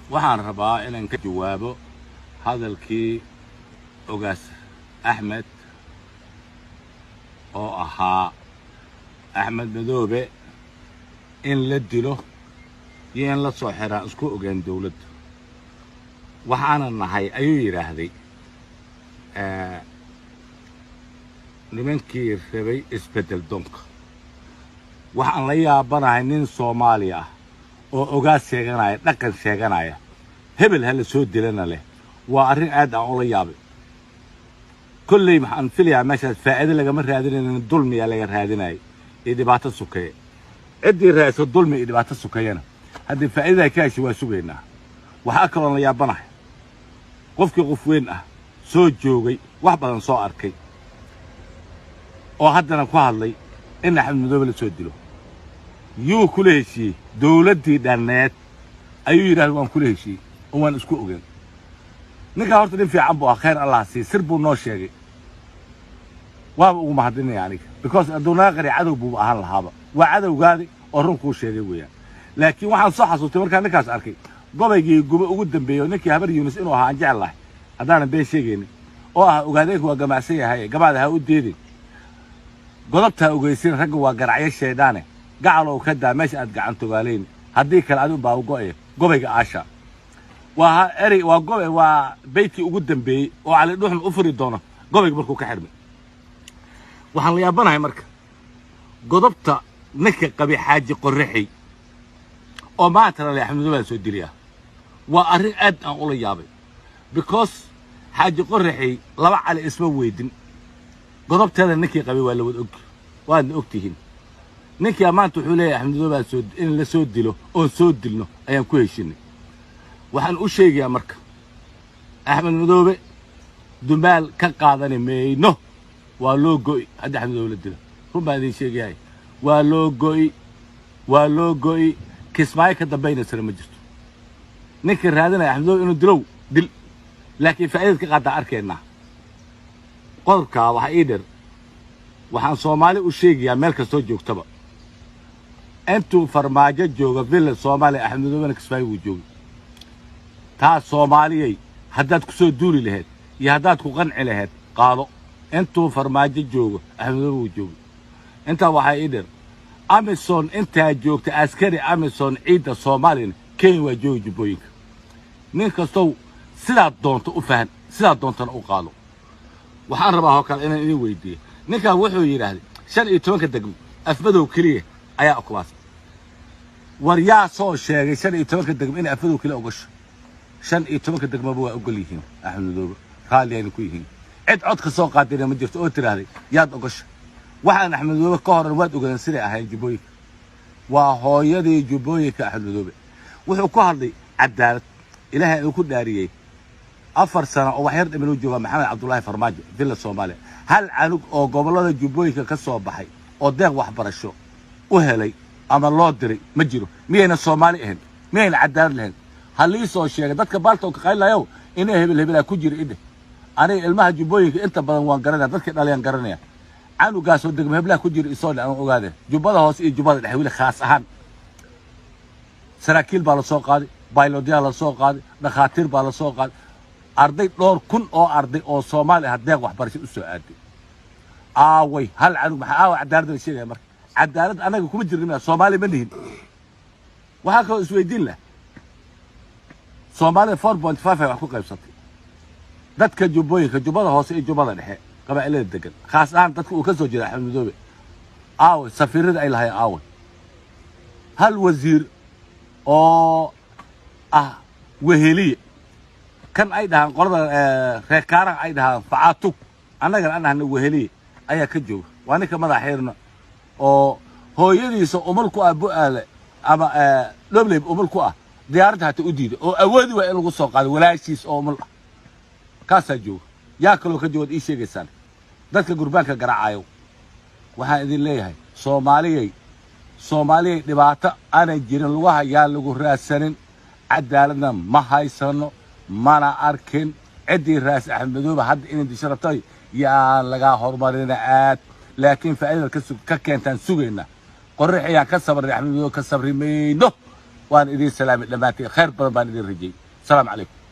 waxaan rabaa inaan ka jawaabo hadalkii ogaas axmed oo ahaa axmed madoobe in la dilo iyo in la soo xiraan isku ogaan dawladda waxaana nahay ayuu yidhaahday nimankii rabay isbeddel doonka waxaan la yaabanahay nin Soomaali ah oo ogaas sheeganaya dhaqan sheeganaya hebel hal soo dilana leh waa arrin aad aan ula yaabay kulley maxaan filayaa meeshaas faa'iido lagama raadinaynin dulmi ayaa laga raadinayay iyo dhibaato sukeeye ciddii raayso dulmi iyo dhibaato sukeeyana haddii faa'iidada ka hesho waa sugaynaa waxaa kaloo la yaabanahay qofkii qof weyn ah soo joogay wax badan soo arkay oo haddana ku hadlay in Axmed Madoobe la soo dilo yuu kula heshiiyey dawladdii dhanneed ayuu yidhaahday waan kula heshiiyey oo waan isku ogaan ninkaa horta nin fiican buu ah khayr allah sii sir buu noo sheegay waaba ugu mahadinaya aniga because adduunaa qari cadow buu ahaan lahaaba waa cadowgaadi oo run kuu sheegay weeyaan laakiin waxaan soo xasuustay markaan ninkaas arkay gobaygii guba ugu dambeeyay ninkii habar Yuunus inuu ahaa aan jecel lahay haddaanan been sheegaynin oo ah ogaadeenku waa gamacsan yahay gabadha ha u deedin godobta ogeysin ragga waa garacyo sheedaane gacal oo ka daa meesha aad gacan togaaleyn haddii kale adigu baa go'ay gobayga aasha waa eri waa gobay waa beyti ugu dambeeyay oo cali dhuxum u furi doono gobayga markuu ka xirmay waxaan la yaabanahay marka godobta ninka qabi xaaji qorraxi oo maanta la Axmed Madoobe soo diliya waa arrin aad aan ula yaabay because xaaji qorraxi laba cali isma weydin godobteeda ninkii qabay waa la wada og waadna ogtihiin ninkii maanta wuxuu leeyahay Axmed Madoobe soo in la soo dilo oo soo dilno ayaan ku heshinay waxaan u sheegayaa marka Axmed Madoobe dumaal ka qaadani mayno waa loo go'ay hadda Axmed Madoobe la dilo run baan idin sheegayaa waa loo go'ay kismaayo ka dambaynaysa ma jirto ninkii raadinaya Axmed Madoobe inuu dilow dil laakiin faa'iidad ka qaada arkeena qodobka waxa ii dhir waxaan Soomaali u sheegayaa meel kastoo joogtaba intuu farmaajo jooga villa Soomaali Axmed Madoobe kismaayo uu joogo taa Soomaaliyay haddaad ku soo duuli lahayd iyo haddaad ku qanci lahayd qaado intuu farmaajo joogo Axmed Madoobe uu joogo inta waxa ii dhir Amazon inta joogta askari Amazon ciida Soomaaliya Kenya waa joogo Jubbooyinka nin kastoo sidaad doonto u fahan sidaad doontana u qaado waxaan rabaa kale inaan idin weydiiyo ninka wuxuu yiraahday 15 degmo afmadow kaliya ayaa okubaas war yaa soo sheegay 15 degmo in afmadow kaliya ogasho 15 degmo waa ogol yihiin Axmed Madoobe qaaliyan ku yihiin cid cod ka soo qaadina ma jirto oo tiraahday yaad ogasho waxaan Axmed Madoobe ka hor waad ogaan sida ahay Jubbooyinka waa hooyadii Jubbooyinka Axmed Madoobe wuxuu ku hadlay cadaalad ilaahay uu ku dhaariyay 4 sano oo wax yar dhiman jooga Maxamed Cabdullaahi Farmaajo villa Soomaaliya hal canug oo gobolada Jubbooyinka ka soo baxay oo deeq waxbarasho u helay ama loo diray ma jiro miyayna Soomaali ahayn miyayna cadaalad lahayn halii soo sheegay dadka baalta ka qaylayo inay hebel ku jiro idin aniga ilmaha Jubbooyinka inta badan waan garanaa dadka dhaliyan garanaya canugaas oo degmo heblaha ku jiro isoo aan ogaade jubbada hoos iyo jubbada dhexe wili khaas ahaan saraakiil baa la soo qaaday baylodiyaa la soo qaaday dhakhaatiir baa la soo qaaday arday dhowr kun oo arday oo Soomaali ah deeq waxbarasho u soo aaday aaway hal canug maxaa cadaalad sheegay marka cadaalad anaga kuma jirnaa Soomaali ma nihin waxa kale isweydiin la Soomaali 4.5 wax ku qaybsatay dadka Jubbooyinka jubbada hoose iyo jubbada dhexe qabaa'ilada degan khaas ahaan dadka uu ka soo jeeday Axmed Madoobe aaway safiirada ay lahaayeen aaway hal wasiir oo weheliye kan ay dhahan qolada reekaaran ay dhahan facaatug annaga aan ahna weheliye ayaa ka jooga waa ninka madaxeerna oo hooyadiisa umul ku abu'aale ama dhobleyb umul ku diyaaradda hata u diiday oo awoodi waa in lagu soo qaado walaashiis oo umul kaasa jooga yaa kaloo ka jooga ii sheegaysaan dadka gurbaanka garaacayo waxaan idin leeyahay Soomaaliyay dhibaato aanay jirin lagu hayaa lagu raadsanin cadaaladna ma haysano mana arkin ciddii raas Axmed Madoobe hadda inay disharatay yaa laga hormarina aad laakiin faa'iidada ka keentaan sugayna qorraxiyaan ka sabrnay Axmed Madoobe ka sabrimayno وأنا إذن سلام لما خير بدن بان إذن رجي. السلام عليكم.